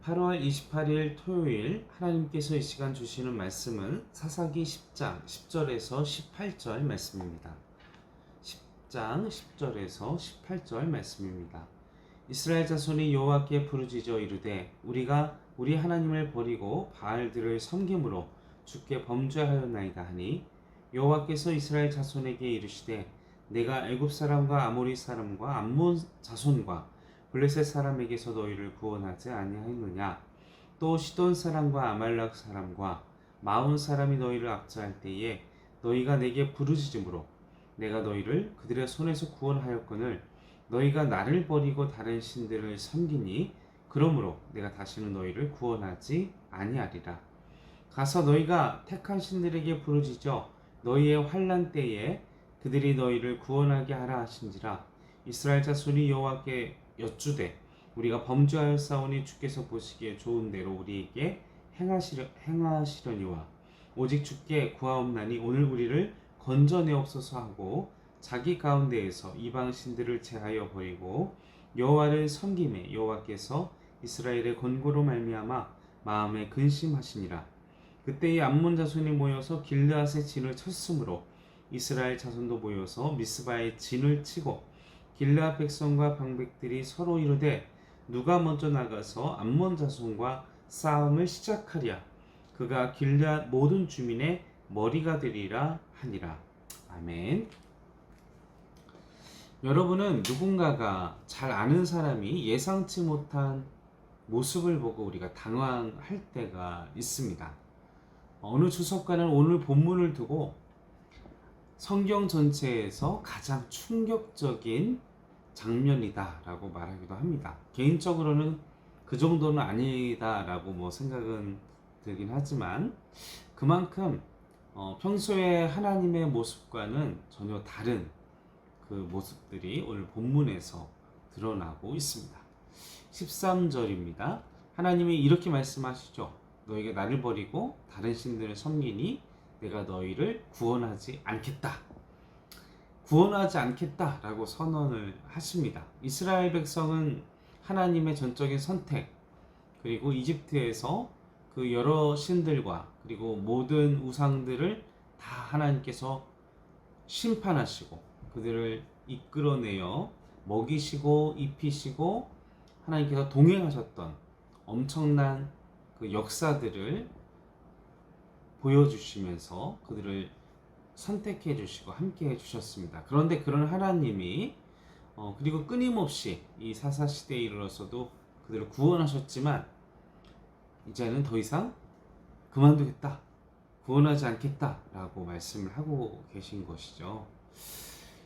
8월 28일 토요일 하나님께서 이 시간 주시는 말씀은 사사기 10장 10절에서 18절 말씀입니다. 10장 10절에서 18절 말씀입니다. 이스라엘 자손이 여호와께 부르짖어 이르되 우리가 우리 하나님을 버리고 바알들을 섬김으로 주께 범죄하였나이다 하니 여호와께서 이스라엘 자손에게 이르시되 내가 애굽 사람과 아모리 사람과 암몬 자손과 블레셋 사람에게서 너희를 구원하지 아니하였느냐. 또 시돈 사람과 아말렉 사람과 마온 사람이 너희를 압제할 때에 너희가 내게 부르짖음으로 내가 너희를 그들의 손에서 구원하였거늘 너희가 나를 버리고 다른 신들을 섬기니 그러므로 내가 다시는 너희를 구원하지 아니하리라. 가서 너희가 택한 신들에게 부르짖어 너희의 환난 때에 그들이 너희를 구원하게 하라 하신지라. 이스라엘 자손이 여호와께 여쭈되 우리가 범죄하였사오니 주께서 보시기에 좋은 대로 우리에게 행하시려니와 오직 주께 구하옵나니 오늘 우리를 건져내옵소서 하고 자기 가운데에서 이방 신들을 제하여 버리고 여호와를 섬김에 여호와께서 이스라엘의 권고로 말미암아 마음에 근심하시니라. 그때의 암몬 자손이 모여서 길르앗의 진을 쳤으므로 이스라엘 자손도 모여서 미스바의 진을 치고 길르앗 백성과 방백들이 서로 이르되 누가 먼저 나가서 암몬 자손과 싸움을 시작하랴. 그가 길르앗 모든 주민의 머리가 되리라 하니라. 아멘. 여러분은 누군가가 잘 아는 사람이 예상치 못한 모습을 보고 우리가 당황할 때가 있습니다. 어느 주석가는 오늘 본문을 두고 성경 전체에서 가장 충격적인 장면이다 라고 말하기도 합니다. 개인적으로는 그 정도는 아니다 라고 생각은 들긴 하지만 그만큼 평소에 하나님의 모습과는 전혀 다른 그 모습들이 오늘 본문에서 드러나고 있습니다. 13절입니다. 하나님이 이렇게 말씀하시죠. 너희가 나를 버리고 다른 신들을 섬기니 내가 너희를 구원하지 않겠다. 구원하지 않겠다라고 선언을 하십니다. 이스라엘 백성은 하나님의 전적인 선택, 그리고 이집트에서 그 여러 신들과 그리고 모든 우상들을 다 하나님께서 심판하시고 그들을 이끌어내어 먹이시고 입히시고 하나님께서 동행하셨던 엄청난 그 역사들을 보여주시면서 그들을 선택해 주시고 함께 해 주셨습니다. 그런데 그런 하나님이 그리고 끊임없이 이 사사시대에 이르러서도 그들을 구원하셨지만 이제는 더 이상 그만두겠다, 구원하지 않겠다 라고 말씀을 하고 계신 것이죠.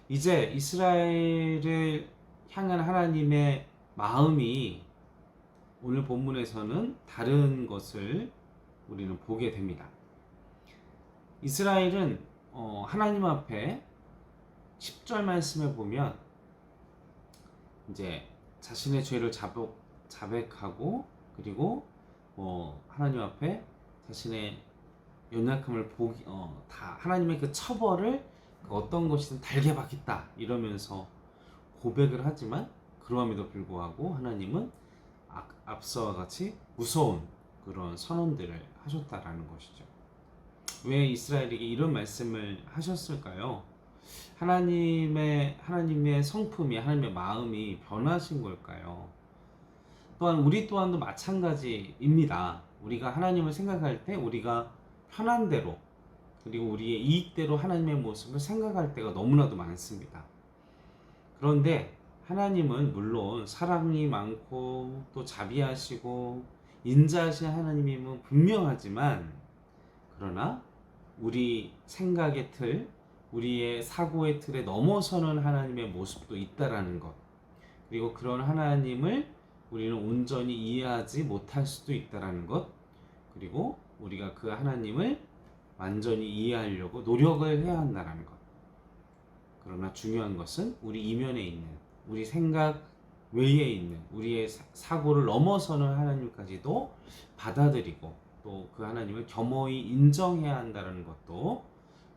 이제 이스라엘을 향한 하나님의 마음이 오늘 본문에서는 다른 것을 우리는 보게 됩니다. 이스라엘은 하나님 앞에 10절 말씀을 보면 이제 자신의 죄를 자백하고 그리고 하나님 앞에 자신의 연약함을 다 하나님의 그 처벌을 어떤 것이든 달게 받겠다 이러면서 고백을 하지만 그러함에도 불구하고 하나님은 앞서와 같이 무서운 그런 선언들을 하셨다라는 것이죠. 왜 이스라엘에게 이런 말씀을 하셨을까요? 하나님의 성품이, 하나님의 마음이 변하신 걸까요? 또한 우리 또한도 마찬가지입니다. 우리가 하나님을 생각할 때 우리가 편한 대로 그리고 우리의 이익대로 하나님의 모습을 생각할 때가 너무나도 많습니다. 그런데 하나님은 물론 사랑이 많고 또 자비하시고 인자하신 하나님임은 분명하지만 그러나 우리 생각의 틀, 우리의 사고의 틀에 넘어서는 하나님의 모습도 있다라는 것, 그리고 그런 하나님을 우리는 온전히 이해하지 못할 수도 있다라는 것, 그리고 우리가 그 하나님을 완전히 이해하려고 노력을 해야 한다는 것. 그러나 중요한 것은 우리 이면에 있는, 우리 생각 외에 있는 우리의 사고를 넘어서는 하나님까지도 받아들이고 또 그 하나님을 겸허히 인정해야 한다는 것도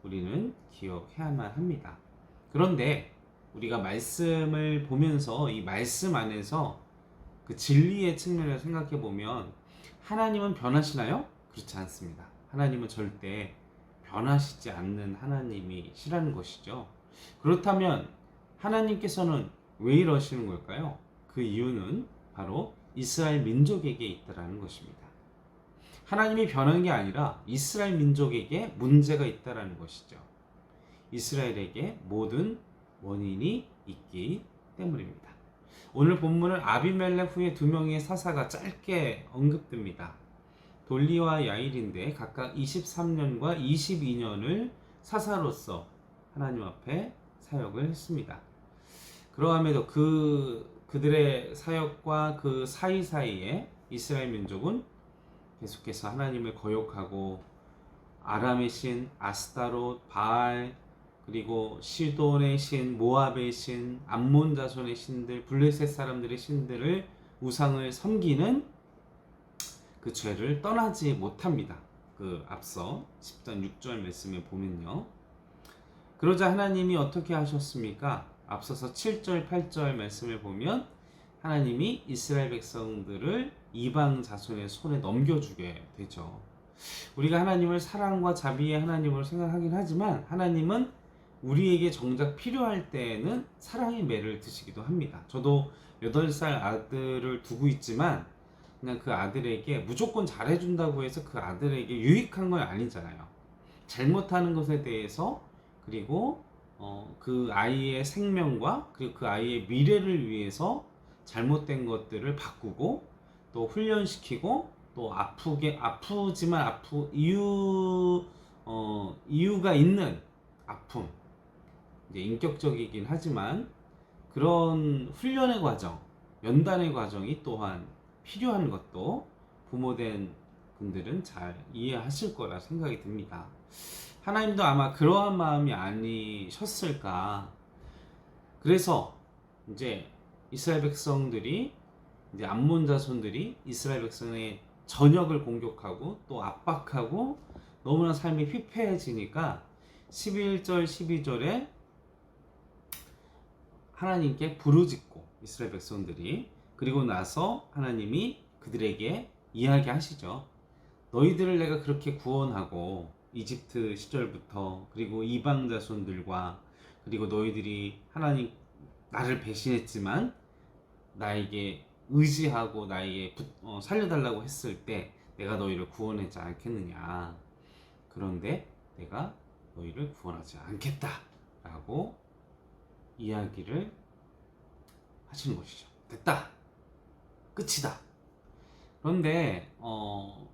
우리는 기억해야만 합니다. 그런데 우리가 말씀을 보면서 이 말씀 안에서 그 진리의 측면에서 생각해 보면 하나님은 변하시나요? 그렇지 않습니다. 하나님은 절대 변하시지 않는 하나님이시라는 것이죠. 그렇다면 하나님께서는 왜 이러시는 걸까요? 그 이유는 바로 이스라엘 민족에게 있다라는 것입니다. 하나님이 변한 게 아니라 이스라엘 민족에게 문제가 있다라는 것이죠. 이스라엘에게 모든 원인이 있기 때문입니다. 오늘 본문은 아비멜렉 후에 두 명의 사사가 짧게 언급됩니다. 돌리와 야일인데 각각 23년과 22년을 사사로서 하나님 앞에 사역을 했습니다. 그러함에도 그들의 사역과 그 사이사이에 이스라엘 민족은 계속해서 하나님을 거역하고 아람의 신, 아스타롯, 바알, 그리고 시돈의 신, 모압의 신, 암몬 자손의 신들, 블레셋 사람들의 신들을 우상을 섬기는 그 죄를 떠나지 못합니다. 그 앞서 10장 6절 말씀에 보면요. 그러자 하나님이 어떻게 하셨습니까? 앞서서 7절 8절 말씀을 보면 하나님이 이스라엘 백성들을 이방 자손의 손에 넘겨주게 되죠. 우리가 하나님을 사랑과 자비의 하나님으로 생각하긴 하지만 하나님은 우리에게 정작 필요할 때에는 사랑의 매를 드시기도 합니다. 저도 8살 아들을 두고 있지만 그냥 그 아들에게 무조건 잘해준다고 해서 그 아들에게 유익한 건 아니잖아요. 잘못하는 것에 대해서 그리고 그 아이의 생명과 그리고 그 아이의 미래를 위해서 잘못된 것들을 바꾸고 또 훈련시키고 또 아프지만 이유가 있는 아픔, 이제 인격적이긴 하지만 그런 훈련의 과정, 연단의 과정이 또한 필요한 것도 부모된 분들은 잘 이해하실 거라 생각이 듭니다. 하나님도 아마 그러한 마음이 아니셨을까. 그래서 이제 이스라엘 백성들이 이제 암몬 자손들이 이스라엘 백성의 전역을 공격하고 또 압박하고 너무나 삶이 피폐해지니까 11절 12절에 하나님께 부르짖고 이스라엘 백성들이 그리고 나서 하나님이 그들에게 이야기하시죠. 너희들을 내가 그렇게 구원하고 이집트 시절부터 그리고 이방 자손들과 그리고 너희들이 하나님 나를 배신했지만 나에게 의지하고 나에게 살려달라고 했을 때 내가 너희를 구원하지 않겠느냐. 그런데 내가 너희를 구원하지 않겠다 라고 이야기를 하시는 것이죠. 됐다. 끝이다. 그런데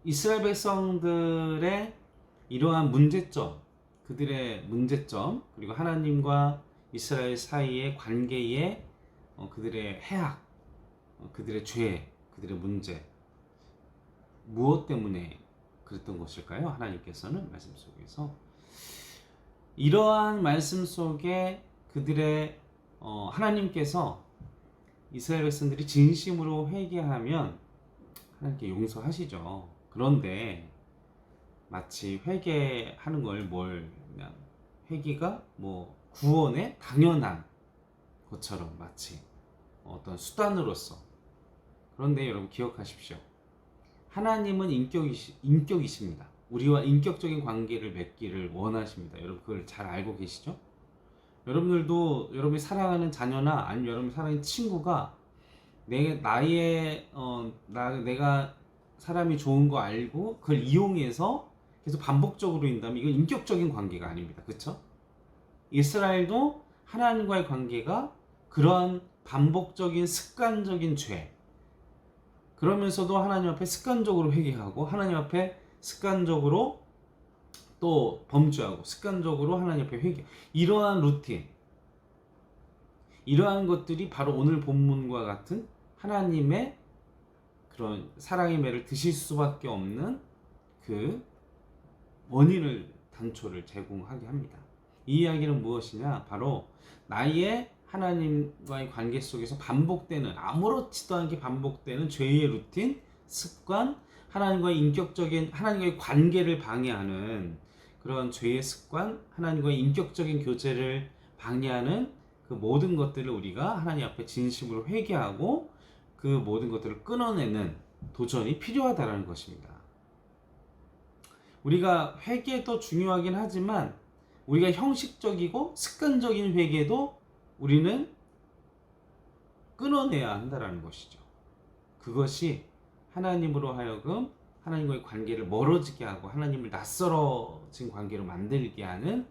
이스라엘 백성들의 이러한 문제점, 그들의 문제점, 그리고 하나님과 이스라엘 사이의 관계에 그들의 해악, 그들의 죄, 그들의 문제, 무엇 때문에 그랬던 것일까요? 하나님께서는 말씀 속에서 이러한 말씀 속에 그들의 하나님께서 이스라엘 백성들이 진심으로 회개하면 하나님께 용서하시죠. 그런데 마치 회개하는 걸 그냥 회개가 뭐 구원의 당연한 것처럼 마치 어떤 수단으로서. 그런데 여러분 기억하십시오. 하나님은 인격이십니다. 우리와 인격적인 관계를 맺기를 원하십니다. 여러분 그걸 잘 알고 계시죠? 여러분들도 여러분이 사랑하는 자녀나 아니면 여러분이 사랑하는 친구가 내가 사람이 좋은 거 알고 그걸 이용해서 계속 반복적으로 인다면 이건 인격적인 관계가 아닙니다. 그렇죠? 이스라엘도 하나님과의 관계가 그러한 반복적인 습관적인 죄, 그러면서도 하나님 앞에 습관적으로 회개하고 하나님 앞에 습관적으로 또 범죄하고 습관적으로 하나님 앞에 회개, 이러한 루틴, 이러한 것들이 바로 오늘 본문과 같은 하나님의 그런 사랑의 매를 드실 수밖에 없는 그 원인을 단초를 제공하게 합니다. 이 이야기는 무엇이냐? 바로 나의 하나님과의 관계 속에서 반복되는, 아무렇지도 않게 반복되는 죄의 루틴, 습관, 하나님과의 관계를 방해하는 그런 죄의 습관, 하나님과의 인격적인 교제를 방해하는 그 모든 것들을 우리가 하나님 앞에 진심으로 회개하고 그 모든 것들을 끊어내는 도전이 필요하다는 것입니다. 우리가 회개도 중요하긴 하지만 우리가 형식적이고 습관적인 회개도 우리는 끊어내야 한다는 것이죠. 그것이 하나님으로 하여금 하나님과의 관계를 멀어지게 하고 하나님을 낯설어진 관계로 만들게 하는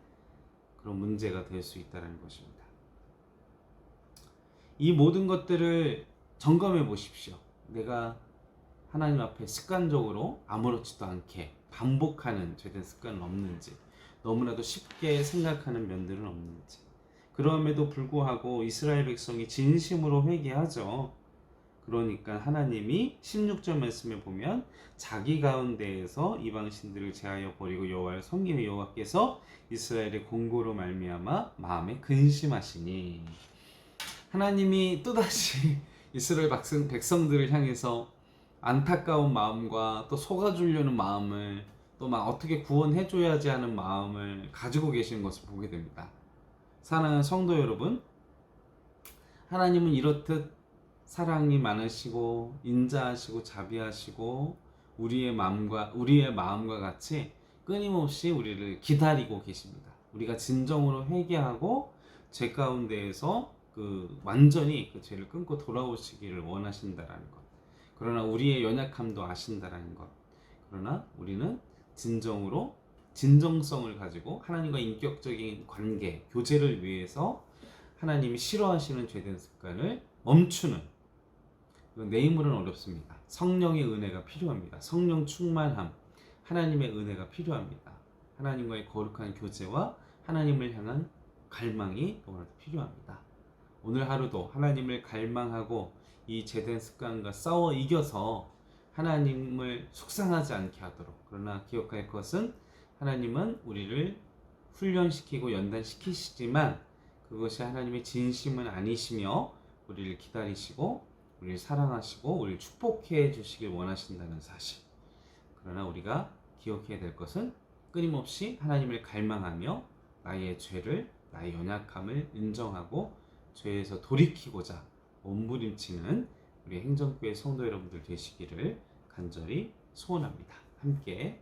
그런 문제가 될 수 있다는 것입니다. 이 모든 것들을 점검해 보십시오. 내가 하나님 앞에 습관적으로 아무렇지도 않게 반복하는 죄된 습관은 없는지, 너무나도 쉽게 생각하는 면들은 없는지. 그럼에도 불구하고 이스라엘 백성이 진심으로 회개하죠. 그러니까 하나님이 16절 말씀에 보면 자기 가운데에서 이방신들을 제하여 버리고 여호와를 섬기는 여호와께서 이스라엘의 공고로 말미암아 마음에 근심하시니, 하나님이 또다시 이스라엘 백성들을 향해서 안타까운 마음과 또 속아주려는 마음을, 또 막 어떻게 구원해줘야지 하는 마음을 가지고 계시는 것을 보게 됩니다. 사랑하는 성도 여러분, 하나님은 이렇듯 사랑이 많으시고 인자하시고 자비하시고 우리의 마음과 같이 끊임없이 우리를 기다리고 계십니다. 우리가 진정으로 회개하고 죄 가운데에서 완전히 그 죄를 끊고 돌아오시기를 원하신다라는 것. 그러나 우리의 연약함도 아신다라는 것. 그러나 우리는 진정성을 가지고 하나님과 인격적인 관계, 교제를 위해서 하나님이 싫어하시는 죄된 습관을 멈추는, 내 힘으로는 어렵습니다. 성령의 은혜가 필요합니다. 성령 충만함, 하나님의 은혜가 필요합니다. 하나님과의 거룩한 교제와 하나님을 향한 갈망이 너무나도 필요합니다. 오늘 하루도 하나님을 갈망하고 이 죄된 습관과 싸워 이겨서 하나님을 속상하지 않게 하도록. 그러나 기억할 것은 하나님은 우리를 훈련시키고 연단시키시지만 그것이 하나님의 진심은 아니시며 우리를 기다리시고 우리를 사랑하시고 우리를 축복해 주시길 원하신다는 사실. 그러나 우리가 기억해야 될 것은 끊임없이 하나님을 갈망하며 나의 죄를, 나의 연약함을 인정하고 죄에서 돌이키고자 몸부림치는 우리 행정교회 성도 여러분들 되시기를 간절히 소원합니다. 함께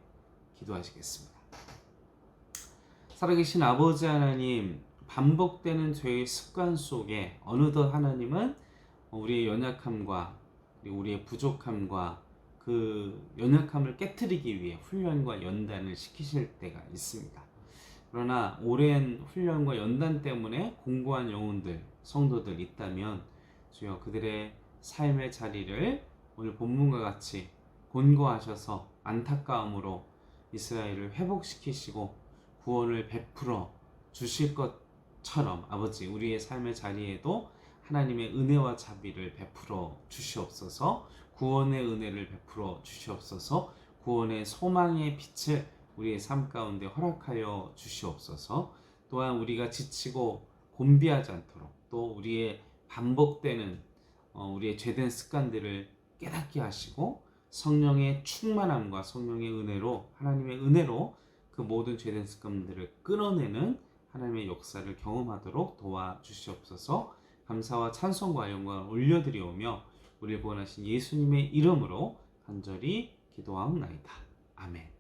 기도하시겠습니다. 살아계신 아버지 하나님, 반복되는 죄의 습관 속에 어느덧 하나님은 우리의 연약함과 우리의 부족함과 그 연약함을 깨트리기 위해 훈련과 연단을 시키실 때가 있습니다. 그러나 오랜 훈련과 연단 때문에 공고한 영혼들, 성도들 있다면 주여 그들의 삶의 자리를 오늘 본문과 같이 곤고하셔서 안타까움으로 이스라엘을 회복시키시고 구원을 베풀어 주실 것처럼 아버지, 우리의 삶의 자리에도 하나님의 은혜와 자비를 베풀어 주시옵소서. 구원의 은혜를 베풀어 주시옵소서. 구원의 소망의 빛을 우리의 삶 가운데 허락하여 주시옵소서. 또한 우리가 지치고 곤비하지 않도록, 또 우리의 반복되는 우리의 죄된 습관들을 깨닫게 하시고 성령의 충만함과 성령의 은혜로, 하나님의 은혜로 그 모든 죄된 습관들을 끊어내는 하나님의 역사를 경험하도록 도와주시옵소서. 감사와 찬송과 영광을 올려드리오며 우리를 구원하신 예수님의 이름으로 간절히 기도하옵나이다. 아멘.